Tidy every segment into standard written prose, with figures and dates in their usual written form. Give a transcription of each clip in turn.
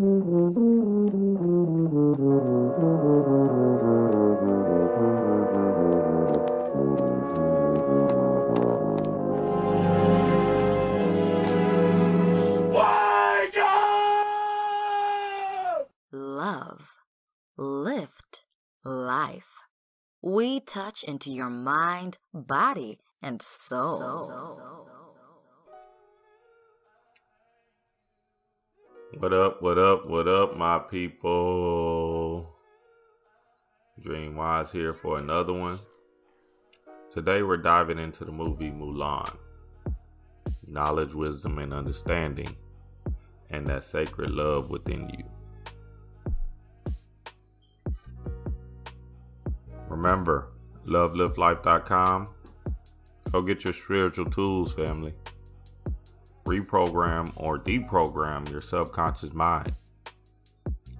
Love, lift, life. We touch into your mind, body, and soul. What up, what up, what up, my people? Dream Wise here for another one. Today we're diving into the movie Mulan. Knowledge, wisdom, and understanding, and that sacred love within you. Remember, loveliftlife.com. Go get your spiritual tools, family. Reprogram or deprogram your subconscious mind.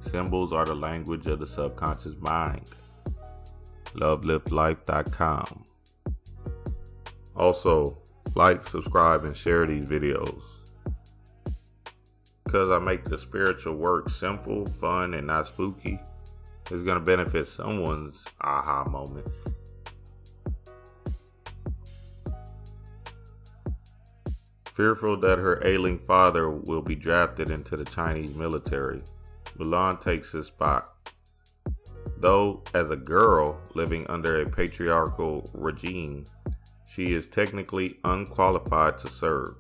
Symbols are the language of the subconscious mind. Loveliftlife.com. Also, like, subscribe, and share these videos. Because I make the spiritual work simple, fun, and not spooky, it's going to benefit someone's aha moment. Fearful that her ailing father will be drafted into the Chinese military, Mulan takes his spot. Though, as a girl living under a patriarchal regime, she is technically unqualified to serve.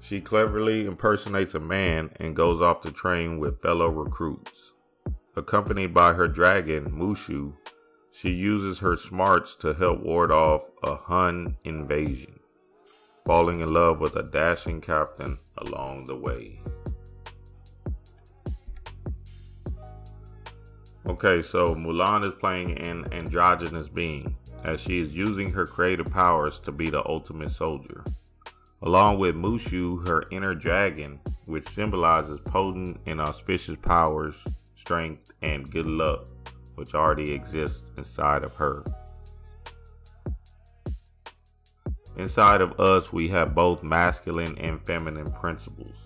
She cleverly impersonates a man and goes off to train with fellow recruits. Accompanied by her dragon, Mushu, she uses her smarts to help ward off a Han invasion, falling in love with a dashing captain along the way. Okay, so Mulan is playing an androgynous being, as she is using her creative powers to be the ultimate soldier. Along with Mushu, her inner dragon, which symbolizes potent and auspicious powers, strength, and good luck, which already exists inside of her. Inside of us, we have both masculine and feminine principles.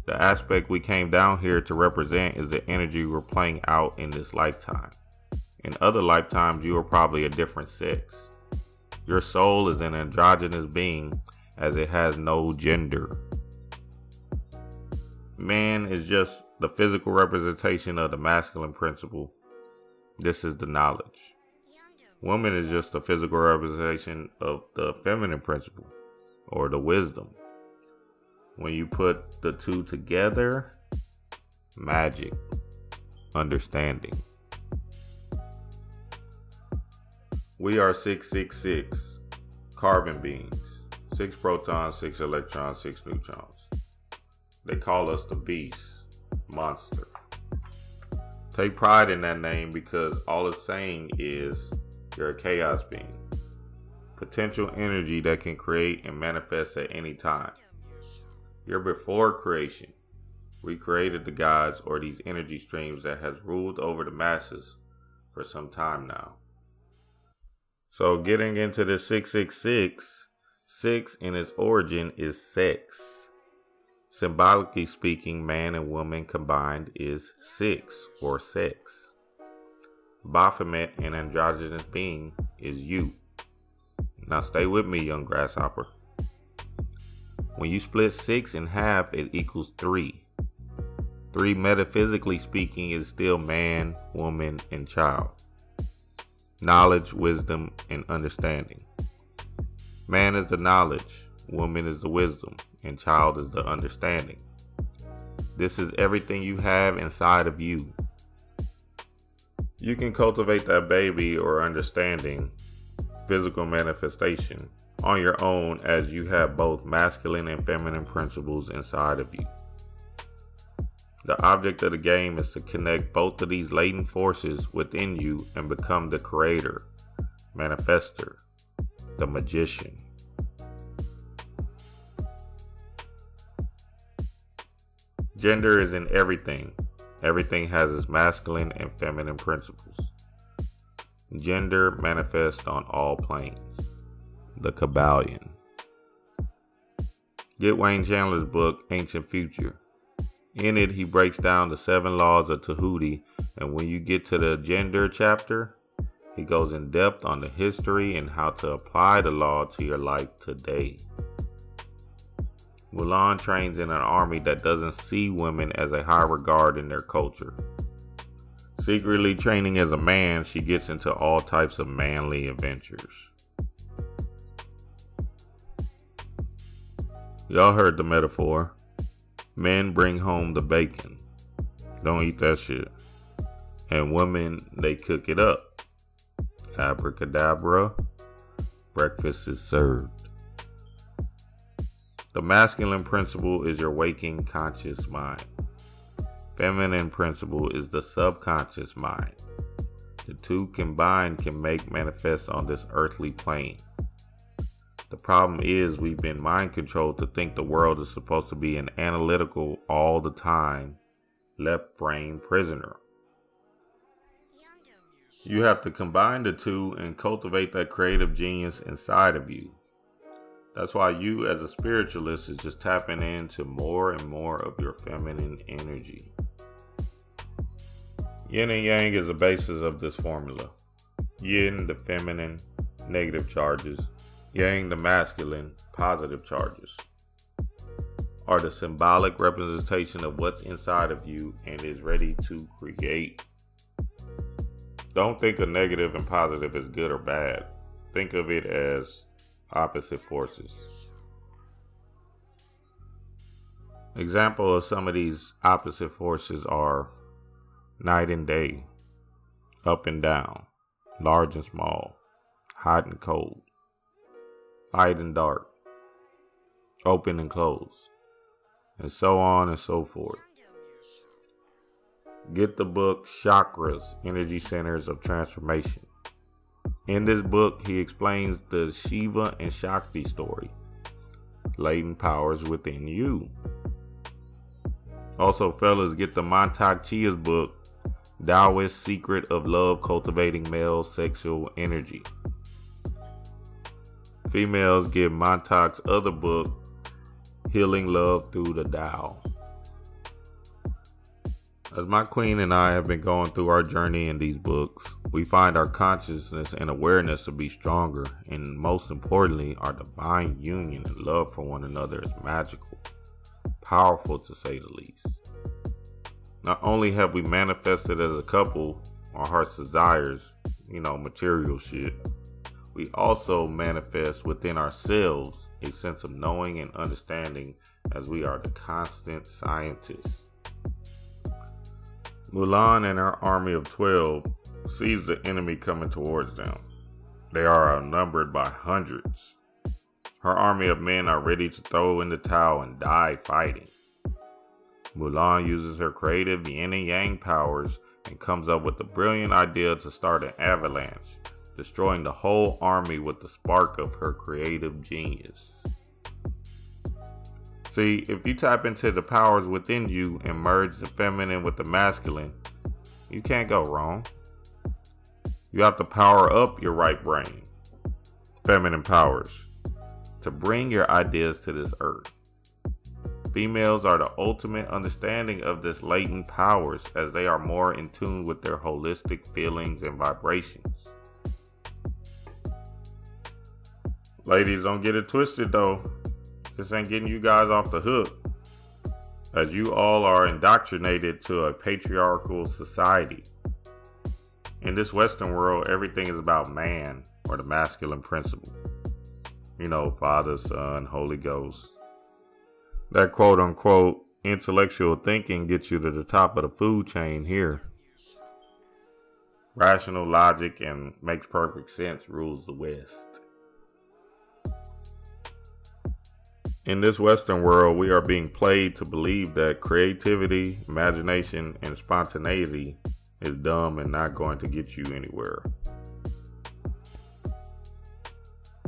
The aspect we came down here to represent is the energy we're playing out in this lifetime. In other lifetimes, you are probably a different sex. Your soul is an androgynous being, as it has no gender. Man is just the physical representation of the masculine principle. This is the knowledge. Woman is just a physical representation of the feminine principle, or the wisdom. When you put the two together, magic, understanding. We are 666 carbon beings, 6 protons, 6 electrons, 6 neutrons. They call us the beast, monster. Take pride in that name because all it's saying is you're a chaos being. Potential energy that can create and manifest at any time. You're before creation. We created the gods, or these energy streams that has ruled over the masses for some time now. So getting into the 666, 6 in its origin is sex. Symbolically speaking, man and woman combined is 6, or sex. Baphomet, an androgynous being, is you. Now stay with me, young grasshopper. When you split 6 in half, it equals 3. 3, metaphysically speaking, is still man, woman, and child. Knowledge, wisdom, and understanding. Man is the knowledge, woman is the wisdom, and child is the understanding. This is everything you have inside of you. You can cultivate that baby or understanding, physical manifestation, on your own, as you have both masculine and feminine principles inside of you. The object of the game is to connect both of these latent forces within you and become the creator, manifester, the magician. Gender is in everything. Everything has its masculine and feminine principles. Gender manifests on all planes. The Kabbalion. Get Wayne Chandler's book, Ancient Future. In it, he breaks down the 7 laws of Tahuti, and when you get to the gender chapter, he goes in depth on the history and how to apply the law to your life today. Mulan trains in an army that doesn't see women as a high regard in their culture. Secretly training as a man, she gets into all types of manly adventures. Y'all heard the metaphor. Men bring home the bacon. Don't eat that shit. And women, they cook it up. Abracadabra. Breakfast is served. The masculine principle is your waking conscious mind. Feminine principle is the subconscious mind. The two combined can make manifest on this earthly plane. The problem is we've been mind controlled to think the world is supposed to be an analytical all the time, left brain prisoner. You have to combine the two and cultivate that creative genius inside of you. That's why you as a spiritualist is just tapping into more and more of your feminine energy. Yin and yang is the basis of this formula. Yin, the feminine, negative charges. Yang, the masculine, positive charges, are the symbolic representation of what's inside of you and is ready to create. Don't think of negative and positive as good or bad. Think of it as opposite forces. Example of some of these opposite forces are night and day, up and down, large and small, hot and cold, light and dark, open and closed, and so on and so forth. Get the book CHAKRAS, Energy Centers of Transformation. In this book, he explains the Shiva and Shakti story, latent powers within you. Also, fellas, get the Montauk Chia's book, Taoist Secret of Love Cultivating Male Sexual Energy. Females get Montauk's other book, Healing Love Through the Tao. As my queen and I have been going through our journey in these books, we find our consciousness and awareness to be stronger, and most importantly, our divine union and love for one another is magical, powerful to say the least. Not only have we manifested as a couple our heart's desires, material shit, we also manifest within ourselves a sense of knowing and understanding, as we are the constant scientists. Mulan and her army of 12 sees the enemy coming towards them. They are outnumbered by hundreds. Her army of men are ready to throw in the towel and die fighting. Mulan uses her creative yin and yang powers and comes up with the brilliant idea to start an avalanche, destroying the whole army with the spark of her creative genius. See, if you tap into the powers within you and merge the feminine with the masculine, you can't go wrong. You have to power up your right brain, feminine powers, to bring your ideas to this earth. Females are the ultimate understanding of this latent powers, as they are more in tune with their holistic feelings and vibrations. Ladies, don't get it twisted though. This ain't getting you guys off the hook, as you all are indoctrinated to a patriarchal society. In this Western world, everything is about man, or the masculine principle. Father, Son, Holy Ghost. That quote unquote intellectual thinking gets you to the top of the food chain here. Rational logic and makes perfect sense rules the West. In this Western world, we are being played to believe that creativity, imagination, and spontaneity is dumb and not going to get you anywhere.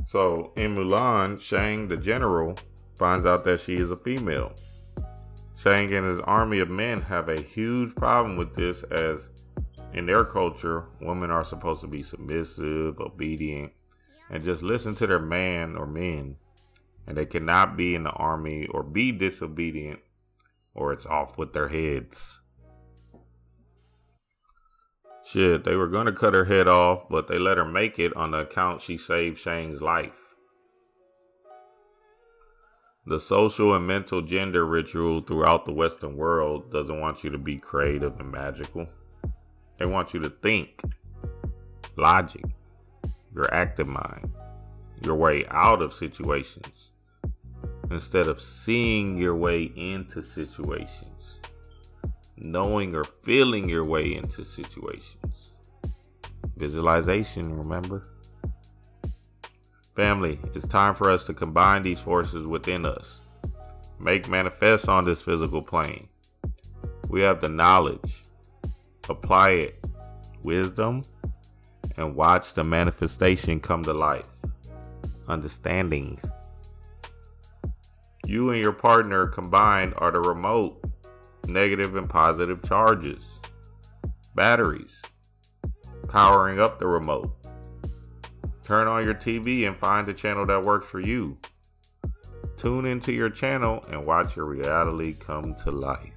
So, in Mulan, Shang the general finds out that she is a female. Shang and his army of men have a huge problem with this, as in their culture, women are supposed to be submissive, obedient, and just listen to their man or men. And they cannot be in the army or be disobedient, or it's off with their heads. Shit, they were going to cut her head off, but they let her make it on the account she saved Shane's life. The social and mental gender ritual throughout the Western world doesn't want you to be creative and magical. They want you to think, logic, your active mind, your way out of situations, instead of seeing your way into situations. Knowing or feeling your way into situations. Visualization, remember? Family, it's time for us to combine these forces within us. Make manifest on this physical plane. We have the knowledge. Apply it. Wisdom. And watch the manifestation come to life. Understanding. You and your partner combined are the remote. Negative and positive charges, batteries, powering up the remote. Turn on your TV and find a channel that works for you. Tune into your channel and watch your reality come to life.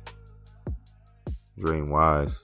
Dream wise.